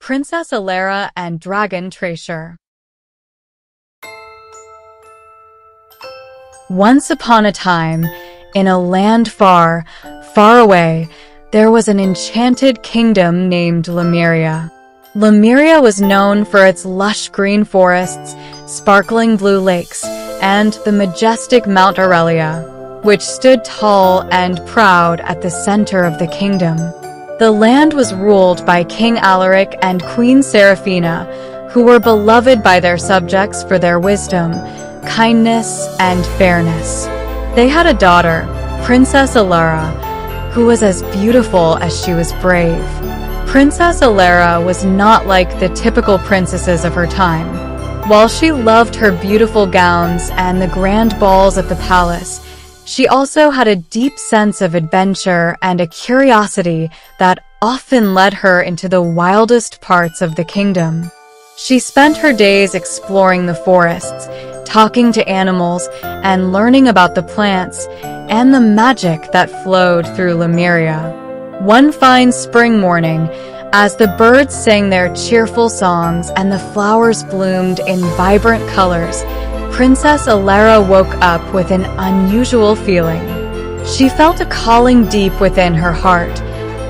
Princess Alara and Dragon Treasure. Once upon a time, in a land far, far away, there was an enchanted kingdom named Lemuria. Lemuria was known for its lush green forests, sparkling blue lakes, and the majestic Mount Aurelia, which stood tall and proud at the center of the kingdom. The land was ruled by King Alaric and Queen Seraphina, who were beloved by their subjects for their wisdom, kindness, and fairness. They had a daughter, Princess Alara, who was as beautiful as she was brave. Princess Alara was not like the typical princesses of her time. While she loved her beautiful gowns and the grand balls at the palace, she also had a deep sense of adventure and a curiosity that often led her into the wildest parts of the kingdom. She spent her days exploring the forests, talking to animals, and learning about the plants and the magic that flowed through Lemuria. One fine spring morning, as the birds sang their cheerful songs and the flowers bloomed in vibrant colors, Princess Alara woke up with an unusual feeling. She felt a calling deep within her heart,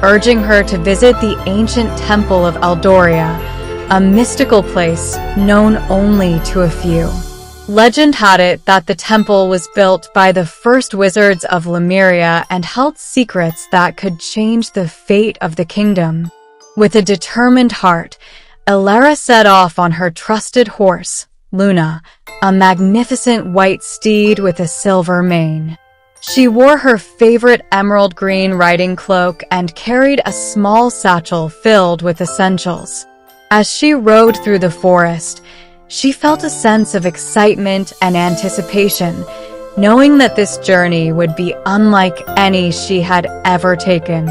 urging her to visit the ancient temple of Eldoria, a mystical place known only to a few. Legend had it that the temple was built by the first wizards of Lemuria and held secrets that could change the fate of the kingdom. With a determined heart, Alara set off on her trusted horse, Luna, a magnificent white steed with a silver mane. She wore her favorite emerald green riding cloak and carried a small satchel filled with essentials. As she rode through the forest, she felt a sense of excitement and anticipation, knowing that this journey would be unlike any she had ever taken.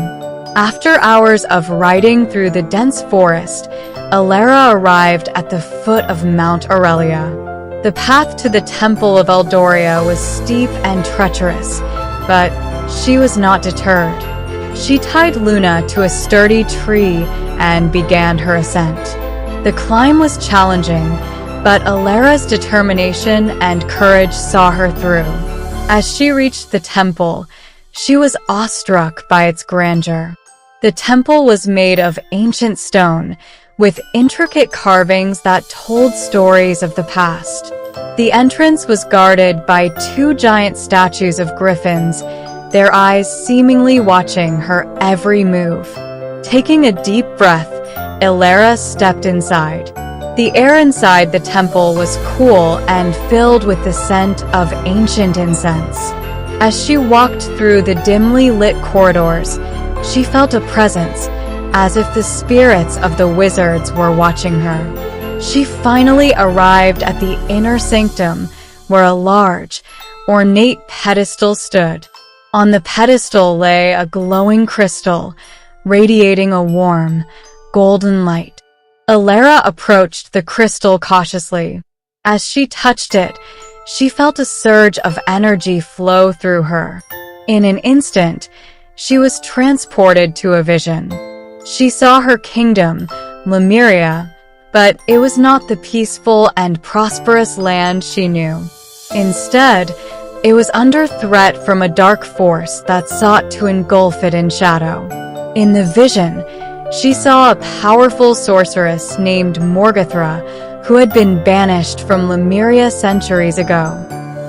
After hours of riding through the dense forest, Alara arrived at the foot of Mount Aurelia. The path to the Temple of Eldoria was steep and treacherous, but she was not deterred. She tied Luna to a sturdy tree and began her ascent. The climb was challenging, but Alara's determination and courage saw her through. As she reached the temple, she was awestruck by its grandeur. The temple was made of ancient stone, with intricate carvings that told stories of the past. The entrance was guarded by two giant statues of griffins, their eyes seemingly watching her every move. Taking a deep breath, Alara stepped inside. The air inside the temple was cool and filled with the scent of ancient incense. As she walked through the dimly lit corridors, she felt a presence, as if the spirits of the wizards were watching her. She finally arrived at the inner sanctum, where a large, ornate pedestal stood. On the pedestal lay a glowing crystal, radiating a warm, golden light. Alara approached the crystal cautiously. As she touched it, she felt a surge of energy flow through her. In an instant, she was transported to a vision. She saw her kingdom, Lemuria, but it was not the peaceful and prosperous land she knew. Instead, it was under threat from a dark force that sought to engulf it in shadow. In the vision, she saw a powerful sorceress named Morgothra, who had been banished from Lemuria centuries ago.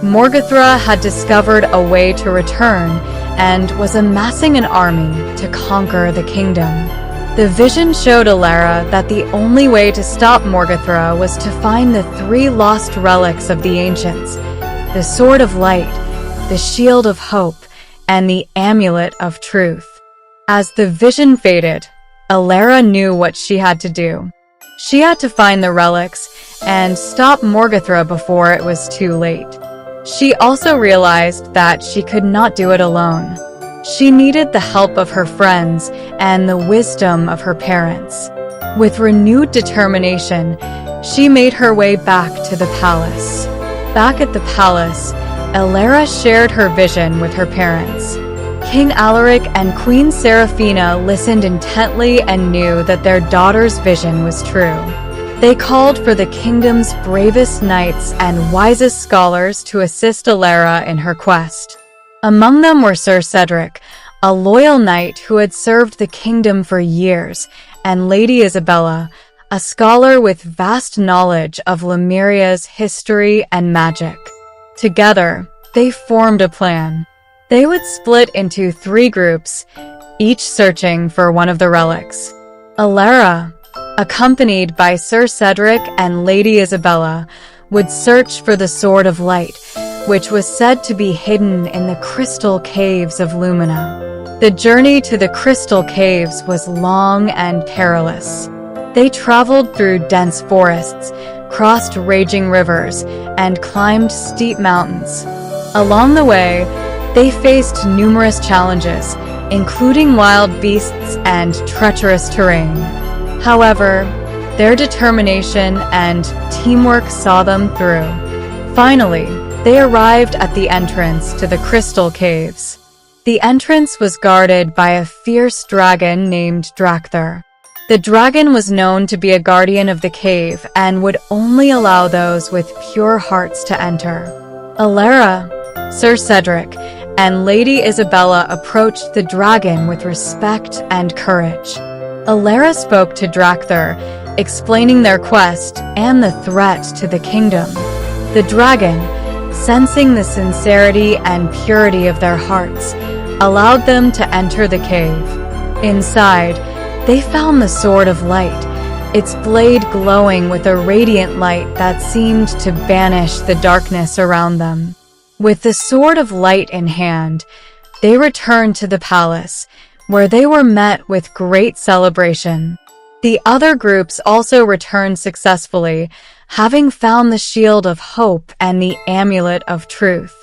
Morgothra had discovered a way to return and was amassing an army to conquer the kingdom. The vision showed Alara that the only way to stop Morgothra was to find the three lost relics of the ancients: the Sword of Light, the Shield of Hope, and the Amulet of Truth. As the vision faded, Alara knew what she had to do. She had to find the relics and stop Morgothra before it was too late. She also realized that she could not do it alone. She needed the help of her friends and the wisdom of her parents. With renewed determination, she made her way back to the palace. Back at the palace, Alara shared her vision with her parents. King Alaric and Queen Seraphina listened intently and knew that their daughter's vision was true. They called for the kingdom's bravest knights and wisest scholars to assist Alara in her quest. Among them were Sir Cedric, a loyal knight who had served the kingdom for years, and Lady Isabella, a scholar with vast knowledge of Lemuria's history and magic. Together, they formed a plan. They would split into 3 groups, each searching for one of the relics. Alara, accompanied by Sir Cedric and Lady Isabella, would search for the Sword of Light, which was said to be hidden in the crystal caves of Lumina. The journey to the crystal caves was long and perilous. They traveled through dense forests, crossed raging rivers, and climbed steep mountains. Along the way, they faced numerous challenges, including wild beasts and treacherous terrain. However, their determination and teamwork saw them through. Finally, they arrived at the entrance to the Crystal Caves. The entrance was guarded by a fierce dragon named Drakthar. The dragon was known to be a guardian of the cave and would only allow those with pure hearts to enter. Alara, Sir Cedric, and Lady Isabella approached the dragon with respect and courage. Alara spoke to Drakthar, explaining their quest and the threat to the kingdom. The dragon, sensing the sincerity and purity of their hearts, allowed them to enter the cave. Inside, they found the Sword of Light, its blade glowing with a radiant light that seemed to banish the darkness around them. With the Sword of Light in hand, they returned to the palace, where they were met with great celebration. The other groups also returned successfully, having found the Shield of Hope and the Amulet of Truth.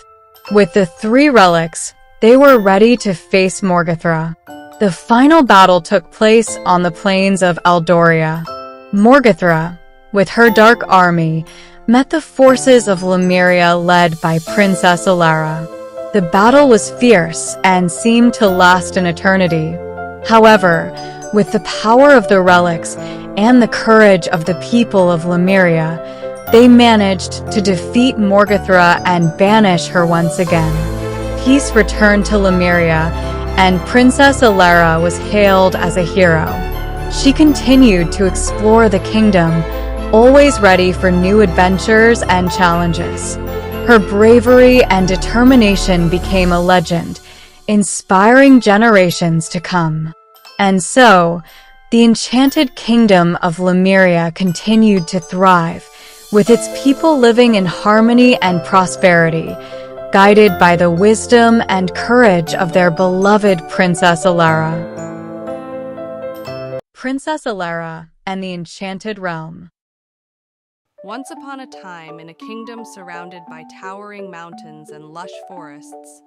With the 3 relics, they were ready to face Morgothra. The final battle took place on the plains of Aldoria. Morgothra, with her dark army, met the forces of Lemuria led by Princess Alara. The battle was fierce and seemed to last an eternity. However, with the power of the relics and the courage of the people of Lemuria, they managed to defeat Morgothra and banish her once again. Peace returned to Lemuria, and Princess Alara was hailed as a hero. She continued to explore the kingdom, always ready for new adventures and challenges. Her bravery and determination became a legend, inspiring generations to come. And so, the enchanted kingdom of Lemuria continued to thrive, with its people living in harmony and prosperity, guided by the wisdom and courage of their beloved Princess Alara. Princess Alara and the Enchanted Realm. Once upon a time, in a kingdom surrounded by towering mountains and lush forests,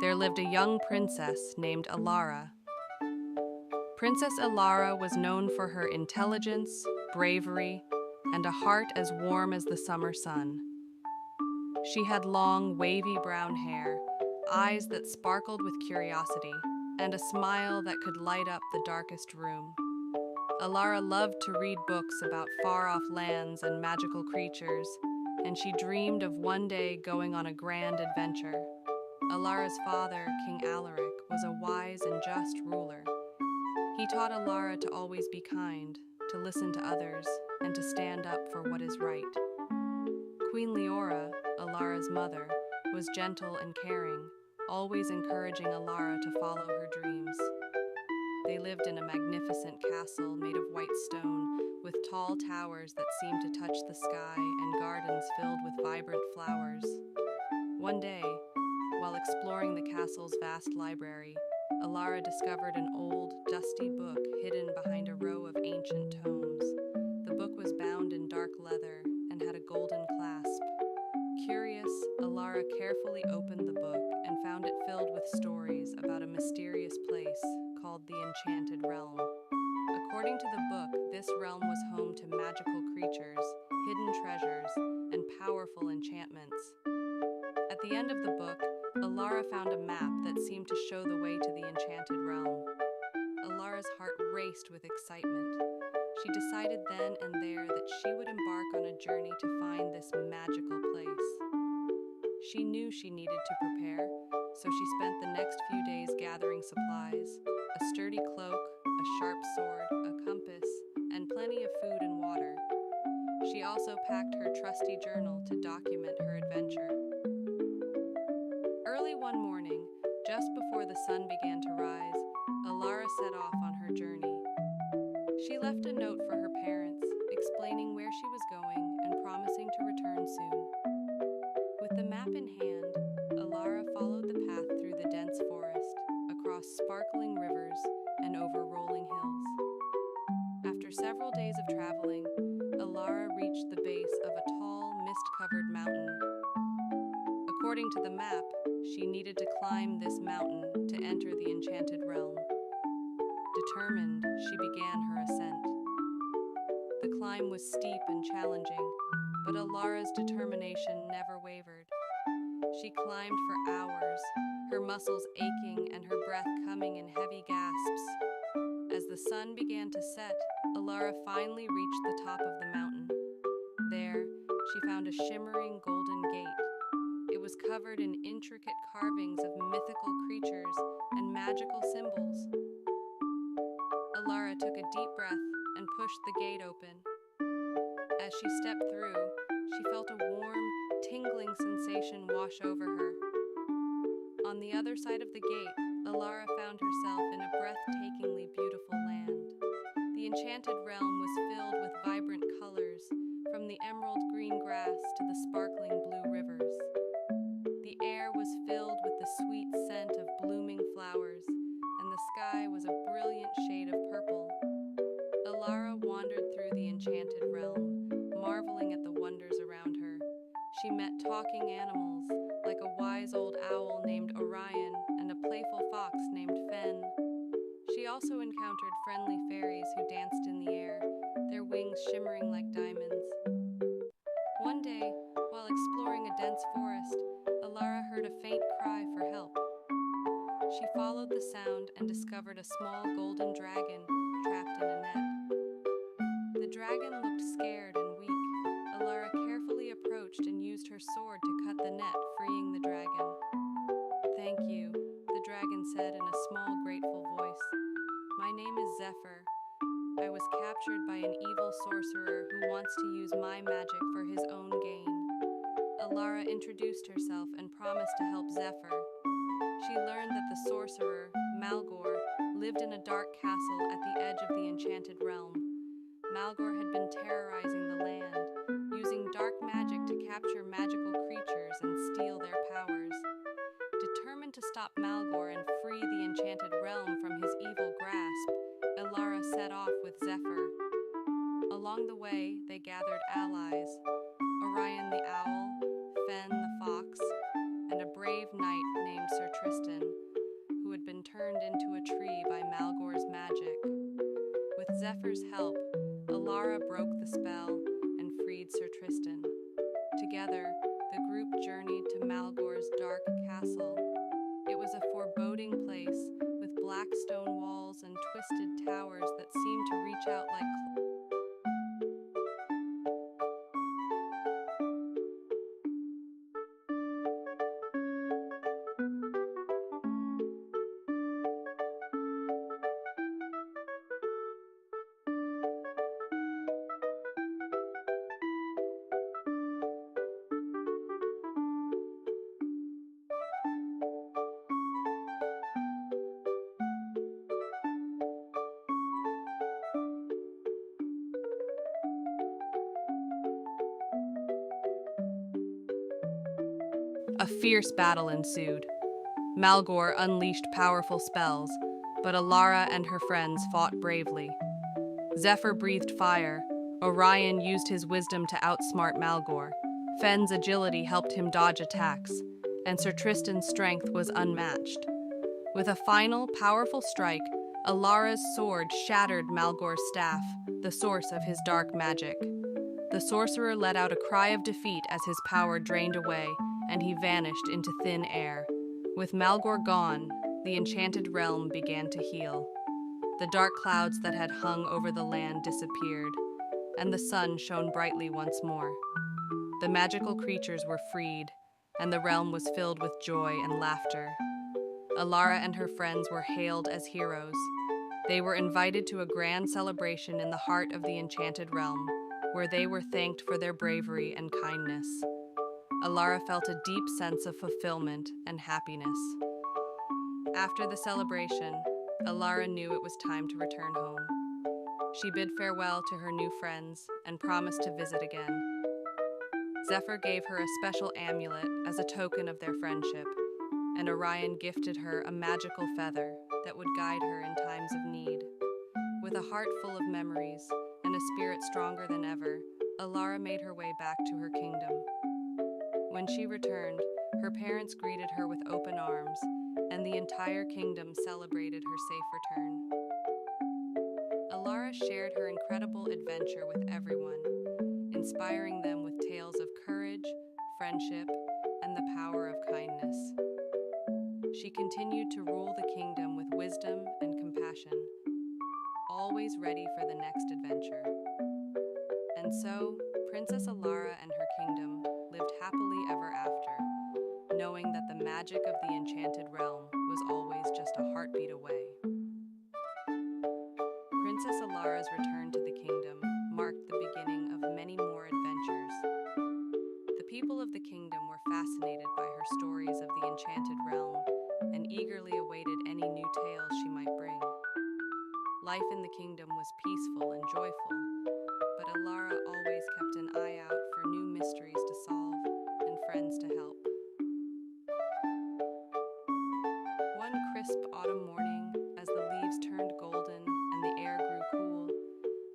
there lived a young princess named Alara. Princess Alara was known for her intelligence, bravery, and a heart as warm as the summer sun. She had long, wavy brown hair, eyes that sparkled with curiosity, and a smile that could light up the darkest room. Alara loved to read books about far-off lands and magical creatures, and she dreamed of one day going on a grand adventure. Alara's father, King Alaric, was a wise and just ruler. He taught Alara to always be kind, to listen to others, and to stand up for what is right. Queen Leora, Alara's mother, was gentle and caring, always encouraging Alara to follow her dreams. They lived in a magnificent castle made of white stone, with tall towers that seemed to touch the sky and gardens filled with vibrant flowers. One day, while exploring the castle's vast library, Alara discovered an old, dusty book hidden behind a row of ancient tomes. The book was bound in dark leather and had a golden clasp. Curious, Alara carefully opened the book and found it filled with stories about a mysterious place called the Enchanted Realm. According to the book, this realm was home to magical creatures, hidden treasures, and powerful enchantments. At the end of the book, Alara found a map that seemed to show the way to the enchanted realm. Alara's heart raced with excitement. She decided then and there that she would embark on a journey to find this magical place. She knew she needed to prepare, so she spent the next few days gathering supplies: a sturdy cloak, a sharp sword, a compass, and plenty of food and water. She also packed her trusty journal to document her adventure. Early one morning, just before the sun began to rise, Alara set off on her journey. She left a note for her parents, explaining where she was going and promising to return soon. With the map in hand, Alara followed the path through the dense forest, across sparkling rivers, and over rolling hills. After several days of traveling, Alara reached the base of a tall, mist-covered mountain. According to the map, she needed to climb this mountain to enter the enchanted realm. Determined, she began her ascent. The climb was steep and challenging, but Alara's determination never wavered. She climbed for hours, her muscles aching and her breath coming in heavy gasps. As the sun began to set, Alara finally reached the top of the mountain. There, she found a shimmering golden gate. It was covered in intricate carvings of mythical creatures and magical symbols. Alara took a deep breath and pushed the gate open. As she stepped through, she felt a warm, tingling sensation wash over her. On the other side of the gate, Alara found herself in a breathtakingly beautiful land. The enchanted realm was filled with vibrant colors, from the emerald green grass to the sparkling blue rivers. The air was filled with the sweet scent of blooming flowers, and the sky was a brilliant shade of purple. Alara wandered through the enchanted realm, marveling at the wonders around her. She met talking animals, like a wise old owl named Orion and a playful fox named Fen. She also encountered friendly fairies who danced in the air, their wings shimmering like diamonds. One day, while exploring a dense forest, Alara heard a faint cry for help. She followed the sound and discovered a small golden dragon trapped in a net. The dragon looked scared and weak. Alara carefully approached and used her sword to cut the net, freeing the dragon. "Thank you," the dragon said in a small, grateful voice. "My name is Zephyr. I was captured by an evil sorcerer who wants to use my magic for his own gain." Alara introduced herself and promised to help Zephyr. She learned that the sorcerer, Malgor, lived in a dark castle at the edge of the enchanted realm. Malgor had been terrorizing the land, using dark magic to capture magical creatures and steal their powers. Determined to stop Malgor and free the enchanted realm from his evil grasp, Alara set off with Zephyr. Along the way, they gathered allies: Orion the owl, Fen the fox, and a brave knight named Sir Tristan, who had been turned into a tree by Malgor's magic. With Zephyr's help, Alara broke the spell and freed Sir Tristan. Together, the group journeyed to Malgor's dark castle. It was a foreboding place, with black stone walls and twisted towers that seemed to reach out like A fierce battle ensued. Malgor unleashed powerful spells, but Alara and her friends fought bravely. Zephyr breathed fire. Orion used his wisdom to outsmart Malgor. Fen's agility helped him dodge attacks, and Sir Tristan's strength was unmatched. With a final, powerful strike, Alara's sword shattered Malgor's staff, the source of his dark magic. The sorcerer let out a cry of defeat as his power drained away, and he vanished into thin air. With Malgor gone, the enchanted realm began to heal. The dark clouds that had hung over the land disappeared, and the sun shone brightly once more. The magical creatures were freed, and the realm was filled with joy and laughter. Alara and her friends were hailed as heroes. They were invited to a grand celebration in the heart of the enchanted realm, where they were thanked for their bravery and kindness. Alara felt a deep sense of fulfillment and happiness. After the celebration, Alara knew it was time to return home. She bid farewell to her new friends and promised to visit again. Zephyr gave her a special amulet as a token of their friendship, and Orion gifted her a magical feather that would guide her in times of need. With a heart full of memories and a spirit stronger than ever, Alara made her way back to her kingdom. When she returned, her parents greeted her with open arms, and the entire kingdom celebrated her safe return. Alara shared her incredible adventure with everyone, inspiring them with tales of courage, friendship, and the power of kindness. She continued to rule the kingdom with wisdom and compassion, always ready for the next adventure. And so, Princess Alara and her kingdom lived happily ever after, knowing that the magic of the enchanted realm was always just a heartbeat away. Princess Alara's return to the kingdom marked the beginning of many more adventures. The people of the kingdom were fascinated by her stories of the enchanted realm and eagerly awaited any new tales she might bring. Life in the kingdom was peaceful and joyful, but Alara always kept an eye out for new mysteries to solve and friends to help. One crisp autumn morning, as the leaves turned golden and the air grew cool,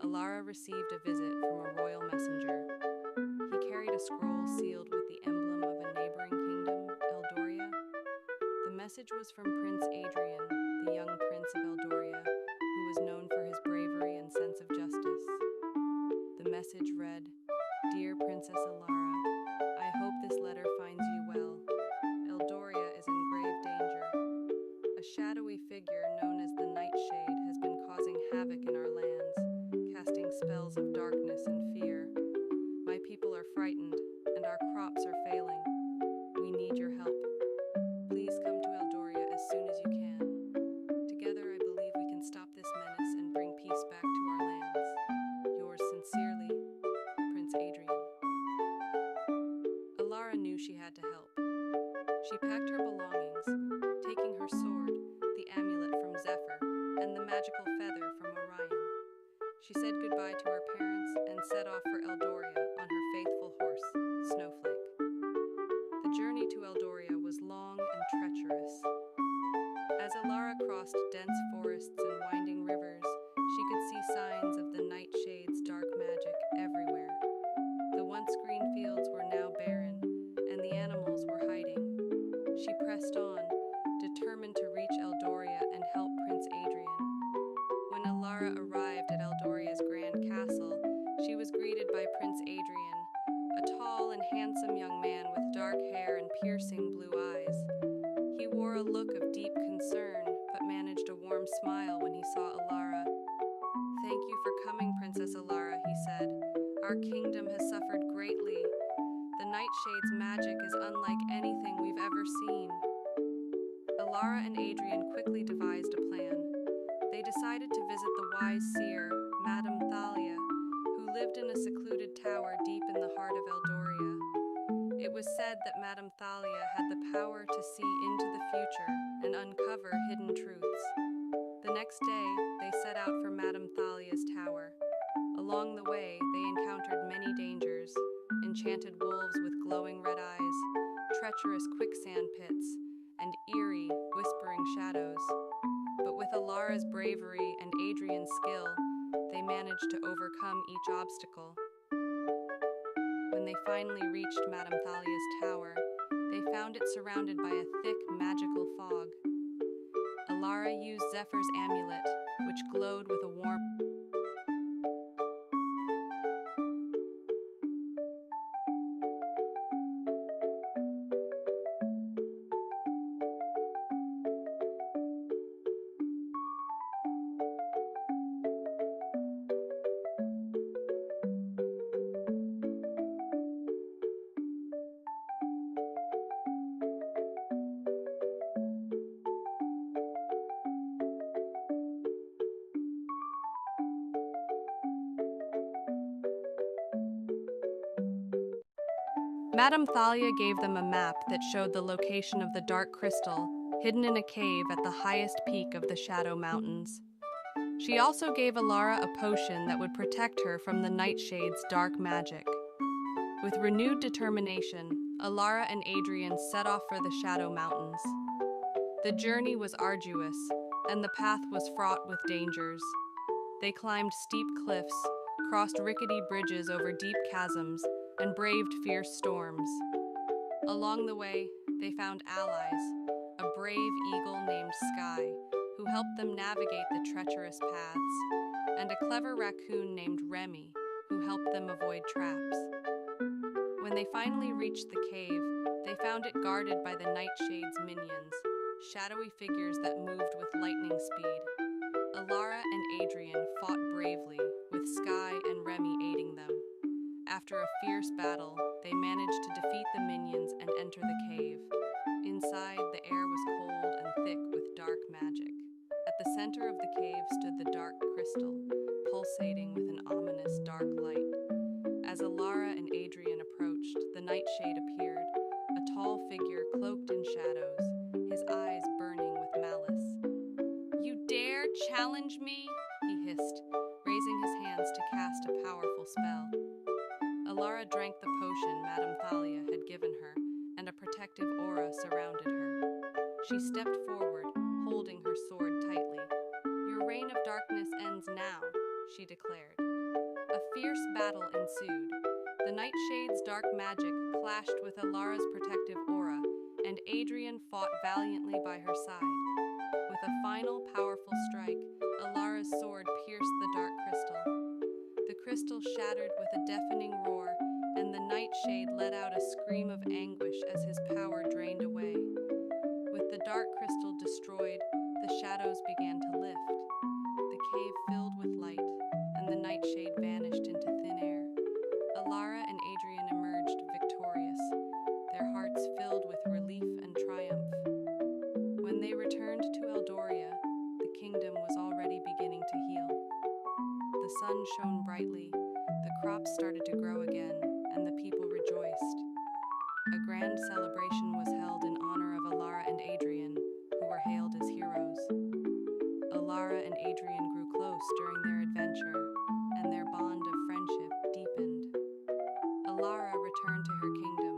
Alara received a visit from a royal messenger. He carried a scroll sealed with the emblem of a neighboring kingdom, Eldoria. The message was from Prince Adrian, the young prince of Eldoria, who was known for his bravery and sense of justice. The message read, "Dear Princess Alara, I hope this letter finds you well. Eldoria is in grave danger. A shadowy figure known as the Nightshade has been causing havoc in our lands, casting spells of darkness and fear. My people are frightened, and our crops are failing. We need your help. Please come to Eldoria as soon as you can. Together, I believe we can stop this menace and bring peace back to our lands. Yours sincerely, Prince Adrian." Alara knew she had to help. She packed her belongings, taking her sword, the amulet from Zephyr, and the magical feather from Orion. She said goodbye to her parents and set off for Eldoria on her faithful horse, Snowflake. The journey to Eldoria was long and treacherous. As Alara crossed dense forests and winding rivers, she could see signs of the Nightshade's dark magic everywhere. The once green fields were now barren, and the animals were hiding. She pressed on, determined to reach Eldoria and help Prince Adrian. When Alara arrived at Eldoria's grand castle, she was greeted by Prince Adrian, a tall and handsome young man with dark hair and piercing blue eyes. He wore a look of deep concern, but managed a warm smile when he saw Alara. "Thank you for coming, Princess Alara," he said. "Our kingdom has suffered greatly. The Nightshade's magic is unlike anything we've ever seen." Alara and Adrian quickly devised a plan. They decided to visit the wise seer, Madame Thalia, who lived in a secluded tower deep in the heart of Eldoria. It was said that Madame Thalia had the power to see into the future and uncover hidden truths. The next day, they set out for Madame Thalia's tower. Along the way, they encountered many dangers: enchanted wolves with glowing red eyes, treacherous quicksand pits, and eerie, whispering shadows. But with Alara's bravery and Adrian's skill, they managed to overcome each obstacle. When they finally reached Madame Thalia's tower, they found it surrounded by a thick, magical fog. Alara used Zephyr's amulet, which glowed with a warm Madame Thalia gave them a map that showed the location of the dark crystal hidden in a cave at the highest peak of the Shadow Mountains. She also gave Alara a potion that would protect her from the Nightshade's dark magic. With renewed determination, Alara and Adrian set off for the Shadow Mountains. The journey was arduous, and the path was fraught with dangers. They climbed steep cliffs, crossed rickety bridges over deep chasms, and braved fierce storms. Along the way, they found allies, a brave eagle named Sky, who helped them navigate the treacherous paths, and a clever raccoon named Remy, who helped them avoid traps. When they finally reached the cave, they found it guarded by the Nightshade's minions, shadowy figures that moved with lightning speed. Alara and Adrian fought bravely, with Sky and Remy aiding them. After a fierce battle, they managed to defeat the minions and enter the cave. Inside, the air was cold and thick with dark magic. At the center of the cave stood the dark crystal, pulsating with an ominous dark light. As Alara and Adrian approached, the Nightshade appeared, a tall figure cloaked in shadows, his eyes burning with malice. "You dare challenge me?" he hissed, raising his hands to cast a powerful spell. Alara drank the potion Madame Thalia had given her, and a protective aura surrounded her. She stepped forward, holding her sword tightly. "Your reign of darkness ends now," she declared. A fierce battle ensued. The Nightshade's dark magic clashed with Alara's protective aura, and Adrian fought valiantly by her side. With a final powerful strike, Alara's sword pierced the dark crystal. The crystal shattered with a deafening roar, and the Nightshade let out a scream of anguish as his power drained away. With the dark crystal destroyed, the shadows began to lift. The cave filled with light, and the Nightshade vanished into thin air. Alara and Adrian emerged victorious, their hearts filled with relief and triumph. When they returned to Eldoria, the kingdom was already beginning to heal. The sun shone brightly, the crops started to grow again, and the people rejoiced. A grand celebration was held in honor of Alara and Adrian, who were hailed as heroes. Alara and Adrian grew close during their adventure, and their bond of friendship deepened. Alara returned to her kingdom,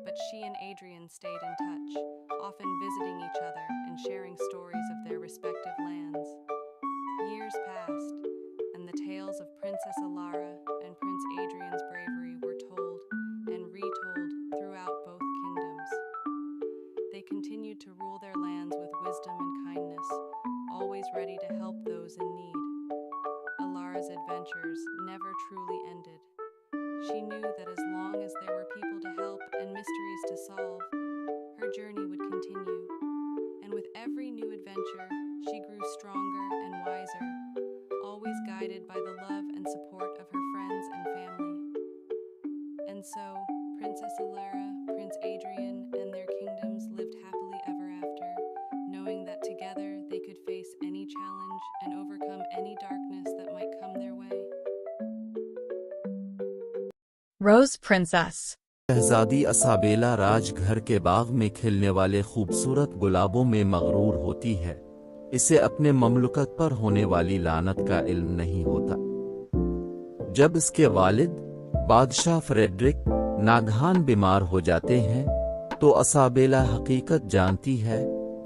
but she and Adrian stayed in touch, often visiting each other and sharing stories of their respective lands. Years passed, and the tales of Princess Alara and Prince Adrian's bravery were told and retold throughout both kingdoms. They continued to rule their lands with wisdom and kindness, always ready to help those in need. Alara's adventures never truly ended. She knew that as long as there were people to help and mysteries to solve, her journey would continue. And with every new adventure, she grew stronger and wiser, always guided by the love and support of her friends and family. And so, Princess Alara, Prince Adrian, and their kingdoms lived happily ever after, knowing that together they could face any challenge and overcome any darkness that might come their way. Rose Princess. शहजादी असाबेला राजघर के बाग में खिलने वाले खूबसूरत गुलाबों में मगरूर होती है। इसे अपने ममलुकत पर होने वाली लानत का इल्म नहीं होता। जब इसके वालिद बादशाह फ्रेडरिक नागहान बीमार हो जाते हैं, तो असाबेला हकीकत जानती है,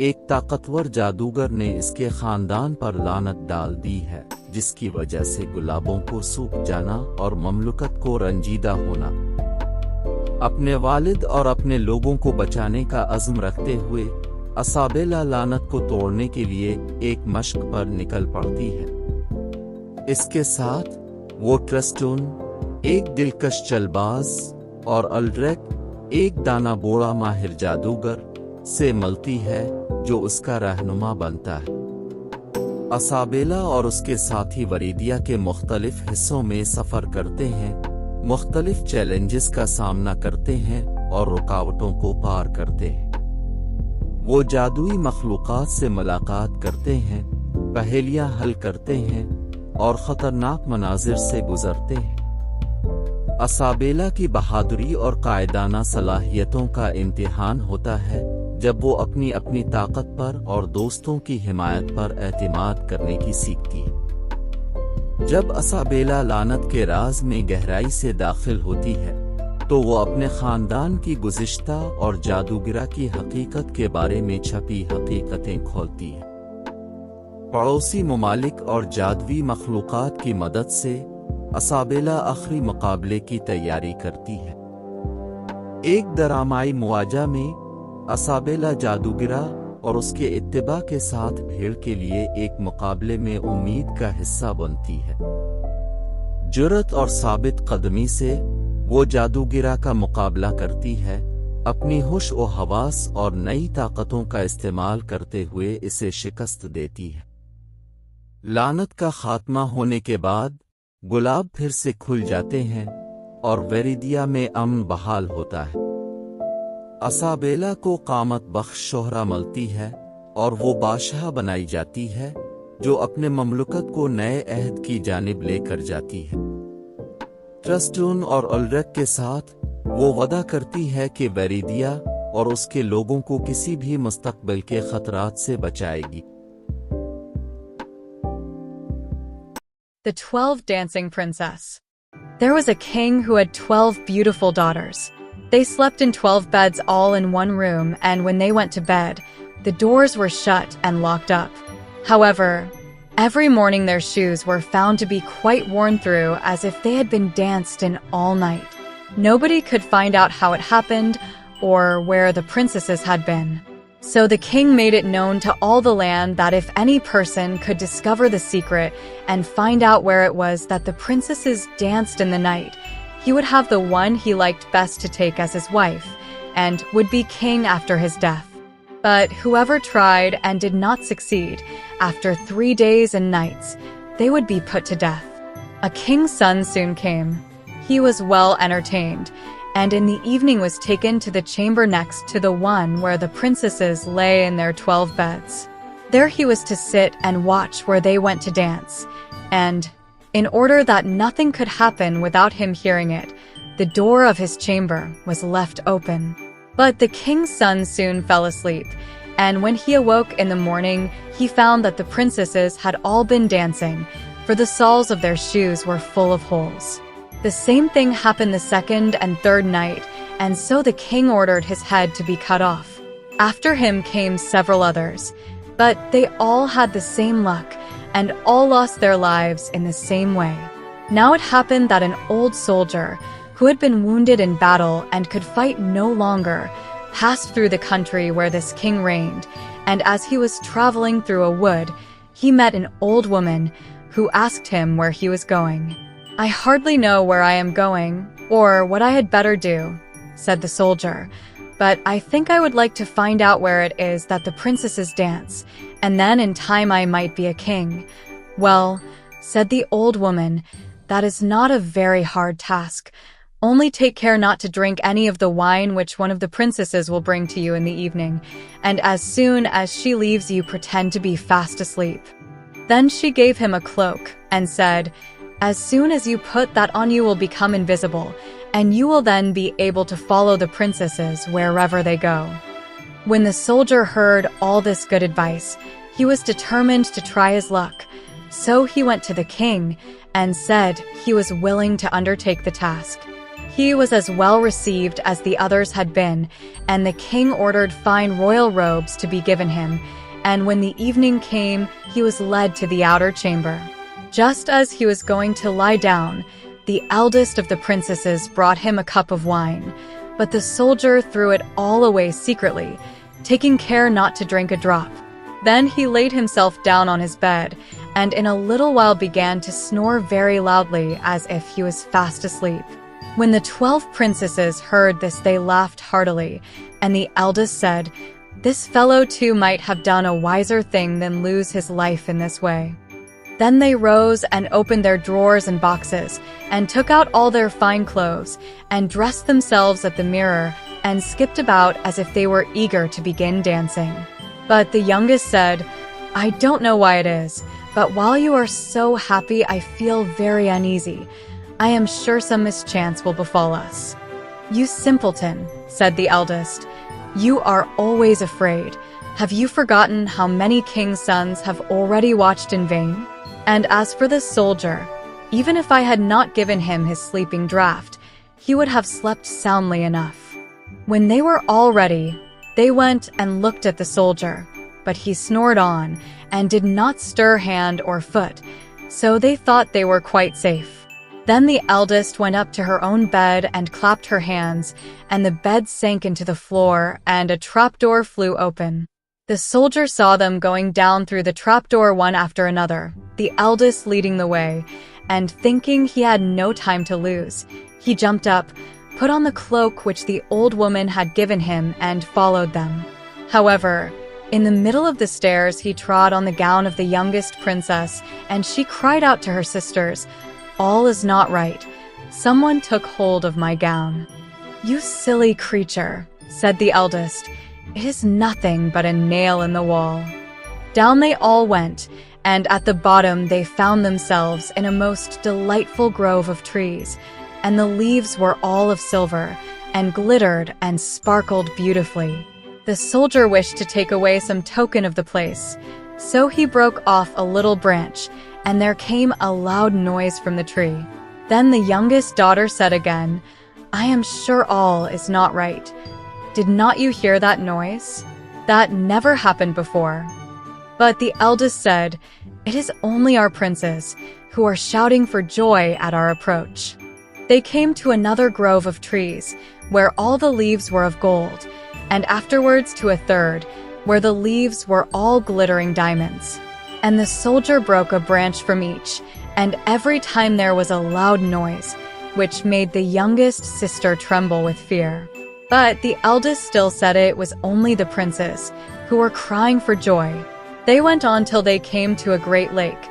एक ताकतवर जादूगर ने इसके खानदान पर लानत डाल दी है, जिसकी वजह से गुलाबों को सूख जाना और ममलुकत को रंजीदा होना। अपने वालिद और अपने लोगों को बचाने का अज़्म रखते हुए असाबेला लानत को तोड़ने के लिए एक मशक पर निकल पड़ती है। इसके साथ वो ट्रस्टून, एक दिलकश चलबाज, और अल्ड्रेक, एक दाना बोड़ा माहिर जादूगर, से मिलती है, जो उसका रहनुमा बनता है। असाबेला और उसके साथी वरीदिया के मुख्तलिफ हिस्सों में सफ़र करते हैं, मुख्तलिफ चैलेंजेस का सामना करते हैं और रुकावटों को पार करते हैं। वो जादुई मखलूक़ात से मुलाकात करते हैं, पहेलियां हल करते हैं और ख़तरनाक मनाजिर से गुजरते हैं। असाबेला की बहादुरी और कायदाना सलाहियतों का इम्तिहान होता है जब वो अपनी अपनी ताकत पर और दोस्तों की हिमायत पर एतमाद करने की सीखती है। जब असाबेला लानत के राज में गहराई से दाखिल होती है तो वो अपने खानदान की गुज़िश्ता और जादूगिरा की हकीकत के बारे में छपी हकीकतें खोलती है। पड़ोसी ममालिक और जादवी मखलूक़ात की मदद से असाबेला आखिरी मुकाबले की तैयारी करती है। एक दरामाई मुआजा में असाबेला जादूगिरा और उसके इत्तिबा के साथ भीड़ के लिए एक मुकाबले में उम्मीद का हिस्सा बनती है। जुर्रत और साबित कदमी से वो जादूगिरा का मुकाबला करती है, अपनी होश व हवास और नई ताकतों का इस्तेमाल करते हुए इसे शिकस्त देती है। लानत का खात्मा होने के बाद गुलाब फिर से खुल जाते हैं और वेरिदिया में अमन बहाल होता है। असाबेला को कामत बख्श शोहरा मिलती है और वो बादशाह बनाई जाती है जो अपने ममलुकत को नए अहद की जानिब लेकर जाती है। ट्रस्टून और उल्रक के साथ वो वादा करती है कि वेरिदिया और उसके लोगों को किसी भी मुस्तकबिल के खतरात से बचाएगी। The 12 Dancing Princess. There was a king who had 12 beautiful daughters. They slept in 12 beds all in one room, and when they went to bed, the doors were shut and locked up. However, every morning their shoes were found to be quite worn through as if they had been danced in all night. Nobody could find out how it happened or where the princesses had been. So the king made it known to all the land that if any person could discover the secret and find out where it was that the princesses danced in the night, he would have the one he liked best to take as his wife, and would be king after his death. But whoever tried and did not succeed, after 3 days and nights, they would be put to death. A king's son soon came. He was well entertained, and in the evening was taken to the chamber next to the one where the princesses lay in their 12 beds. There he was to sit and watch where they went to dance, and, in order that nothing could happen without him hearing it, the door of his chamber was left open. But the king's son soon fell asleep, and when he awoke in the morning, he found that the princesses had all been dancing, for the soles of their shoes were full of holes. The same thing happened the second and third night, and so the king ordered his head to be cut off. After him came several others, but they all had the same luck, and all lost their lives in the same way. Now it happened that an old soldier, who had been wounded in battle and could fight no longer, passed through the country where this king reigned, and as he was traveling through a wood, he met an old woman who asked him where he was going. "I hardly know where I am going, or what I had better do," said the soldier, "but I think I would like to find out where it is that the princesses dance, and then in time I might be a king." "Well," said the old woman, "that is not a very hard task. Only take care not to drink any of the wine which one of the princesses will bring to you in the evening, and as soon as she leaves you pretend to be fast asleep." Then she gave him a cloak and said, "As soon as you put that on you will become invisible, and you will then be able to follow the princesses wherever they go." When the soldier heard all this good advice, he was determined to try his luck. So he went to the king and said he was willing to undertake the task. He was as well received as the others had been, and the king ordered fine royal robes to be given him, and when the evening came, he was led to the outer chamber. Just as he was going to lie down, the eldest of the princesses brought him a cup of wine, but the soldier threw it all away secretly, taking care not to drink a drop. Then he laid himself down on his bed, and in a little while began to snore very loudly as if he was fast asleep. When the 12 princesses heard this, they laughed heartily, and the eldest said, "This fellow too might have done a wiser thing than lose his life in this way." Then they rose and opened their drawers and boxes, and took out all their fine clothes, and dressed themselves at the mirror, and skipped about as if they were eager to begin dancing. But the youngest said, "I don't know why it is, but while you are so happy, I feel very uneasy. I am sure some mischance will befall us." "You simpleton," said the eldest. "You are always afraid. Have you forgotten how many kings' sons have already watched in vain? And as for this soldier, even if I had not given him his sleeping draught, he would have slept soundly enough." When they were all ready, they went and looked at the soldier, but he snored on and did not stir hand or foot, so they thought they were quite safe. Then the eldest went up to her own bed and clapped her hands, and the bed sank into the floor, and a trapdoor flew open. The soldier saw them going down through the trapdoor one after another, the eldest leading the way, and thinking he had no time to lose, he jumped up, put on the cloak which the old woman had given him, and followed them. However, in the middle of the stairs he trod on the gown of the youngest princess, and she cried out to her sisters, "All is not right. Someone took hold of my gown." "You silly creature," said the eldest. "It is nothing but a nail in the wall." Down they all went, and at the bottom they found themselves in a most delightful grove of trees, and the leaves were all of silver, and glittered and sparkled beautifully. The soldier wished to take away some token of the place, so he broke off a little branch, and there came a loud noise from the tree. Then the youngest daughter said again, "I am sure all is not right. Did not you hear that noise? That never happened before." But the eldest said, "It is only our princes, who are shouting for joy at our approach." They came to another grove of trees, where all the leaves were of gold, and afterwards to a third, where the leaves were all glittering diamonds. And the soldier broke a branch from each, and every time there was a loud noise, which made the youngest sister tremble with fear. But the eldest still said it was only the princes, who were crying for joy. They went on till they came to a great lake,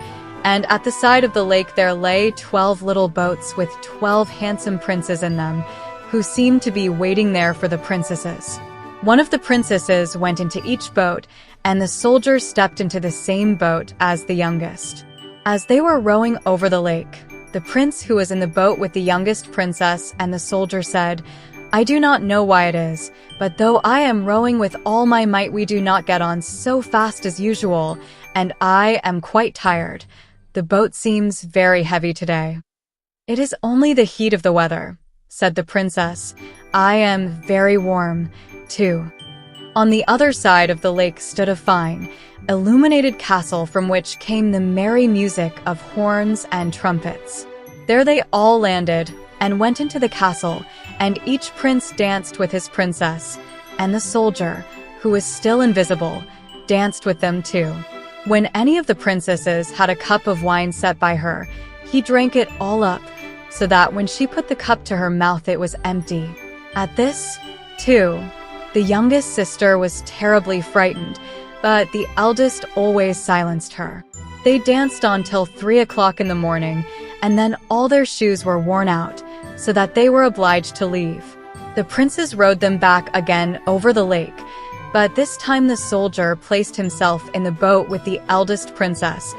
and at the side of the lake there lay 12 little boats with 12 handsome princes in them, who seemed to be waiting there for the princesses. One of the princesses went into each boat, and the soldier stepped into the same boat as the youngest. As they were rowing over the lake, the prince who was in the boat with the youngest princess and the soldier said, "I do not know why it is, but though I am rowing with all my might, we do not get on so fast as usual, and I am quite tired. The boat seems very heavy today." "It is only the heat of the weather," said the princess. "I am very warm, too." On the other side of the lake stood a fine, illuminated castle from which came the merry music of horns and trumpets. There they all landed and went into the castle, and each prince danced with his princess, and the soldier, who was still invisible, danced with them too. When any of the princesses had a cup of wine set by her, he drank it all up, so that when she put the cup to her mouth it was empty. At this, too, the youngest sister was terribly frightened, but the eldest always silenced her. They danced on till 3 o'clock in the morning, and then all their shoes were worn out, so that they were obliged to leave. The princes rowed them back again over the lake, but this time the soldier placed himself in the boat with the eldest princess,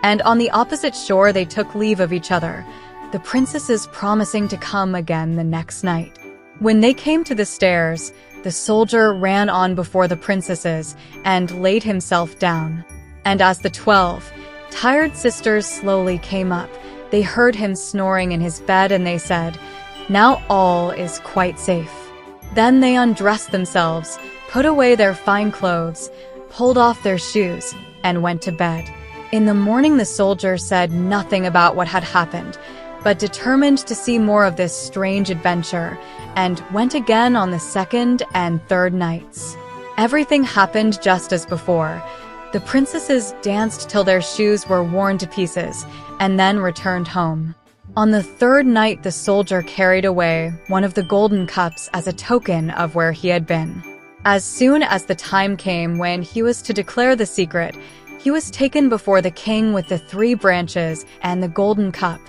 and on the opposite shore they took leave of each other, the princesses promising to come again the next night. When they came to the stairs, the soldier ran on before the princesses and laid himself down. And as the 12 tired sisters slowly came up, they heard him snoring in his bed, and they said, "Now all is quite safe." Then they undressed themselves, put away their fine clothes, pulled off their shoes, and went to bed. In the morning the soldier said nothing about what had happened, but determined to see more of this strange adventure, and went again on the second and third nights. Everything happened just as before. The princesses danced till their shoes were worn to pieces, and then returned home. On the third night the soldier carried away one of the golden cups as a token of where he had been. As soon as the time came when he was to declare the secret, he was taken before the king with the 3 branches and the golden cup,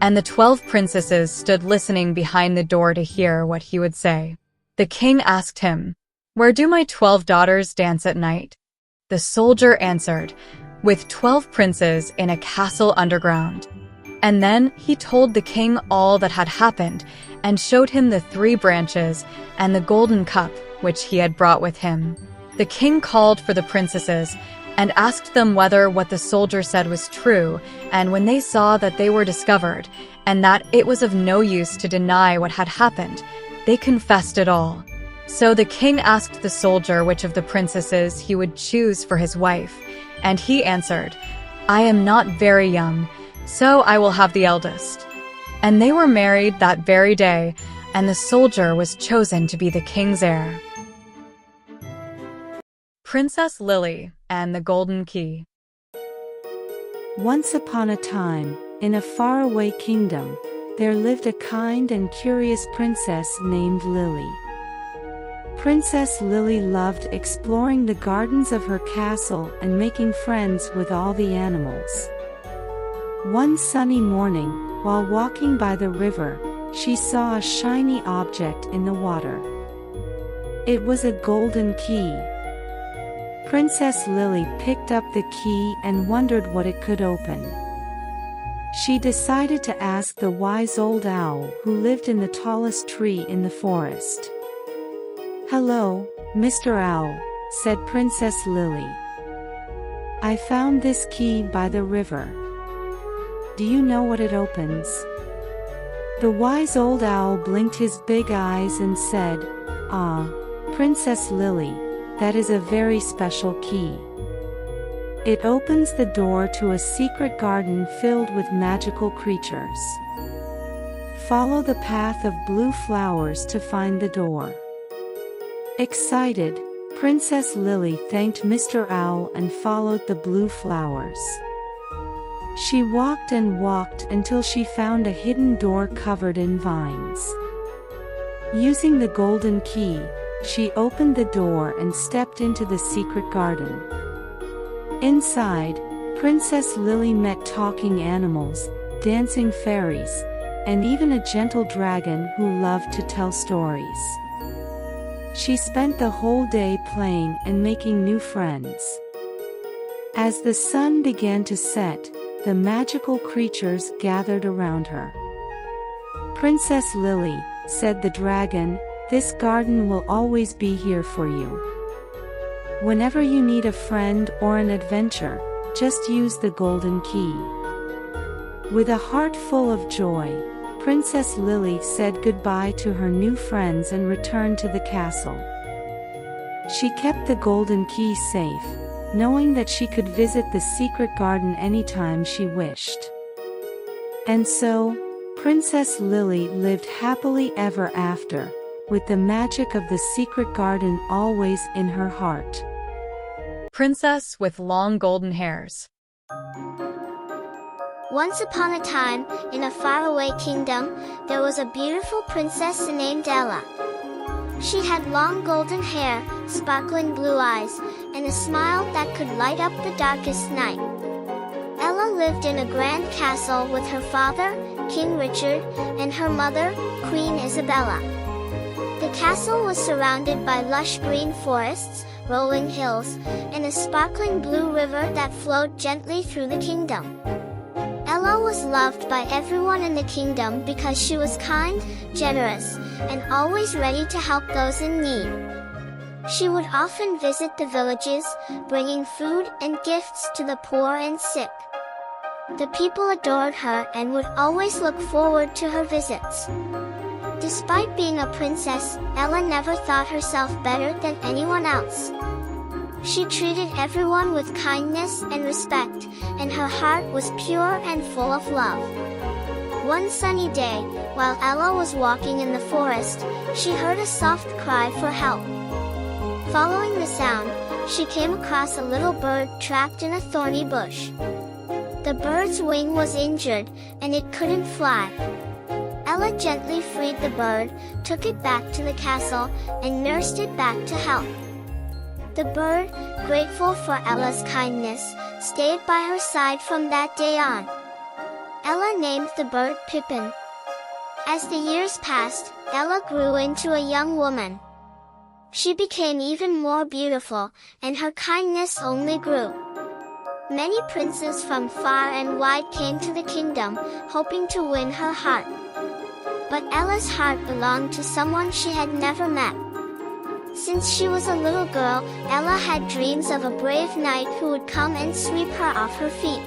and the 12 princesses stood listening behind the door to hear what he would say. The king asked him, "Where do my 12 daughters dance at night?" The soldier answered, "With 12 princes in a castle underground." And then he told the king all that had happened and showed him the 3 branches and the golden cup which he had brought with him. The king called for the princesses and asked them whether what the soldier said was true, and when they saw that they were discovered and that it was of no use to deny what had happened, they confessed it all. So the king asked the soldier which of the princesses he would choose for his wife, and he answered, "I am not very young, so I will have the eldest." And they were married that very day, and the soldier was chosen to be the king's heir. Princess Lily and the Golden Key. Once upon a time, in a faraway kingdom, there lived a kind and curious princess named Lily. Princess Lily loved exploring the gardens of her castle and making friends with all the animals. One sunny morning, while walking by the river, she saw a shiny object in the water. It was a golden key. Princess Lily picked up the key and wondered what it could open. She decided to ask the wise old owl who lived in the tallest tree in the forest. "Hello, Mr. Owl," said Princess Lily. "I found this key by the river. Do you know what it opens?" The wise old owl blinked his big eyes and said, "Ah, Princess Lily, that is a very special key. It opens the door to a secret garden filled with magical creatures. Follow the path of blue flowers to find the door." Excited, Princess Lily thanked Mr. Owl and followed the blue flowers. She walked and walked until she found a hidden door covered in vines. Using the golden key, she opened the door and stepped into the secret garden. Inside, Princess Lily met talking animals, dancing fairies, and even a gentle dragon who loved to tell stories. She spent the whole day playing and making new friends. As the sun began to set, the magical creatures gathered around her. "Princess Lily," said the dragon, "this garden will always be here for you. Whenever you need a friend or an adventure, just use the golden key." With a heart full of joy, Princess Lily said goodbye to her new friends and returned to the castle. She kept the golden key safe, knowing that she could visit the secret garden anytime she wished. And so, Princess Lily lived happily ever after, with the magic of the secret garden always in her heart. Princess with long golden hairs. Once upon a time, in a faraway kingdom, there was a beautiful princess named Ella. She had long golden hair, sparkling blue eyes, and a smile that could light up the darkest night. Ella lived in a grand castle with her father, King Richard, and her mother, Queen Isabella. The castle was surrounded by lush green forests, rolling hills, and a sparkling blue river that flowed gently through the kingdom. Ella was loved by everyone in the kingdom because she was kind, generous, and always ready to help those in need. She would often visit the villages, bringing food and gifts to the poor and sick. The people adored her and would always look forward to her visits. Despite being a princess, Ella never thought herself better than anyone else. She treated everyone with kindness and respect, and her heart was pure and full of love. One sunny day, while Ella was walking in the forest, she heard a soft cry for help. Following the sound, she came across a little bird trapped in a thorny bush. The bird's wing was injured, and it couldn't fly. Ella gently freed the bird, took it back to the castle, and nursed it back to health. The bird, grateful for Ella's kindness, stayed by her side from that day on. Ella named the bird Pippin. As the years passed, Ella grew into a young woman. She became even more beautiful, and her kindness only grew. Many princes from far and wide came to the kingdom, hoping to win her heart. But Ella's heart belonged to someone she had never met. Since she was a little girl, Ella had dreams of a brave knight who would come and sweep her off her feet.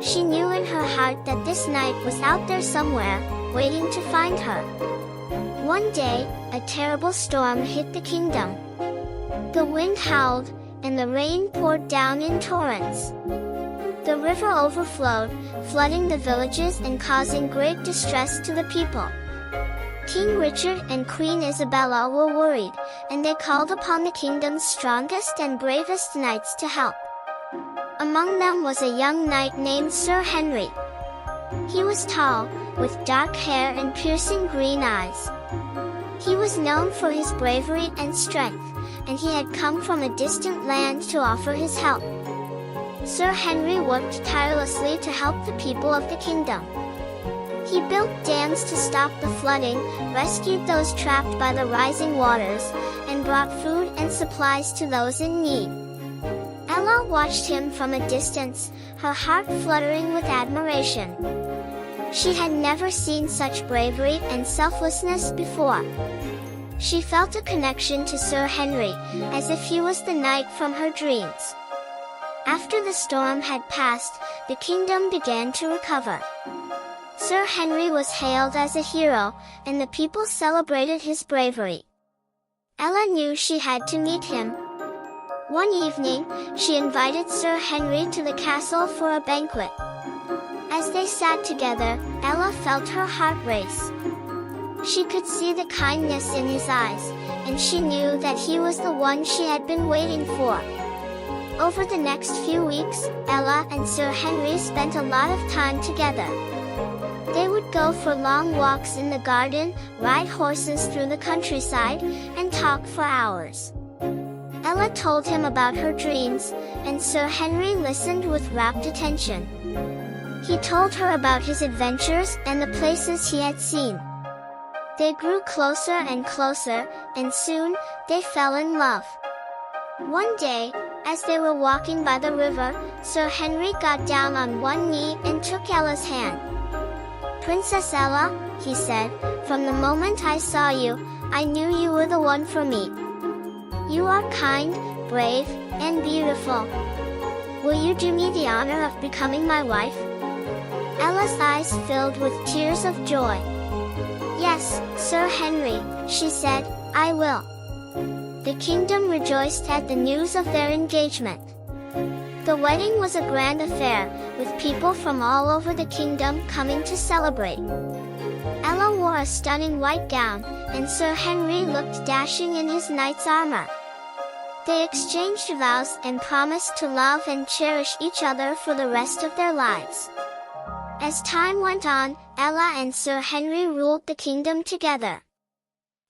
She knew in her heart that this knight was out there somewhere, waiting to find her. One day, a terrible storm hit the kingdom. The wind howled, and the rain poured down in torrents. The river overflowed, flooding the villages and causing great distress to the people. King Richard and Queen Isabella were worried, and they called upon the kingdom's strongest and bravest knights to help. Among them was a young knight named Sir Henry. He was tall, with dark hair and piercing green eyes. He was known for his bravery and strength, and he had come from a distant land to offer his help. Sir Henry worked tirelessly to help the people of the kingdom. He built dams to stop the flooding, rescued those trapped by the rising waters, and brought food and supplies to those in need. Ella watched him from a distance, her heart fluttering with admiration. She had never seen such bravery and selflessness before. She felt a connection to Sir Henry, as if he was the knight from her dreams. After the storm had passed, the kingdom began to recover. Sir Henry was hailed as a hero, and the people celebrated his bravery. Ella knew she had to meet him. One evening, she invited Sir Henry to the castle for a banquet. As they sat together, Ella felt her heart race. She could see the kindness in his eyes, and she knew that he was the one she had been waiting for. Over the next few weeks, Ella and Sir Henry spent a lot of time together. They would go for long walks in the garden, ride horses through the countryside, and talk for hours. Ella told him about her dreams, and Sir Henry listened with rapt attention. He told her about his adventures and the places he had seen. They grew closer and closer, and soon, they fell in love. One day, as they were walking by the river, Sir Henry got down on one knee and took Ella's hand. "Princess Ella," he said, "from the moment I saw you, I knew you were the one for me. You are kind, brave, and beautiful. Will you do me the honor of becoming my wife?" Ella's eyes filled with tears of joy. "Yes, Sir Henry," she said, "I will." The kingdom rejoiced at the news of their engagement. The wedding was a grand affair, with people from all over the kingdom coming to celebrate. Ella wore a stunning white gown, and Sir Henry looked dashing in his knight's armor. They exchanged vows and promised to love and cherish each other for the rest of their lives. As time went on, Ella and Sir Henry ruled the kingdom together.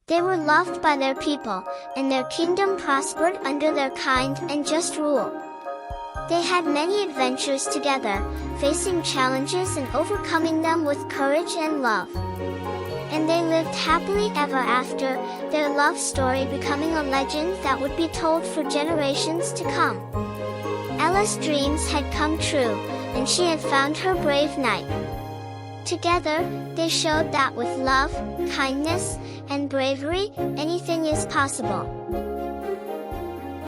They were loved by their people, and their kingdom prospered under their kind and just rule. They had many adventures together, facing challenges and overcoming them with courage and love. And they lived happily ever after, their love story becoming a legend that would be told for generations to come. Ella's dreams had come true, and she had found her brave knight. Together, they showed that with love, kindness, and bravery, anything is possible.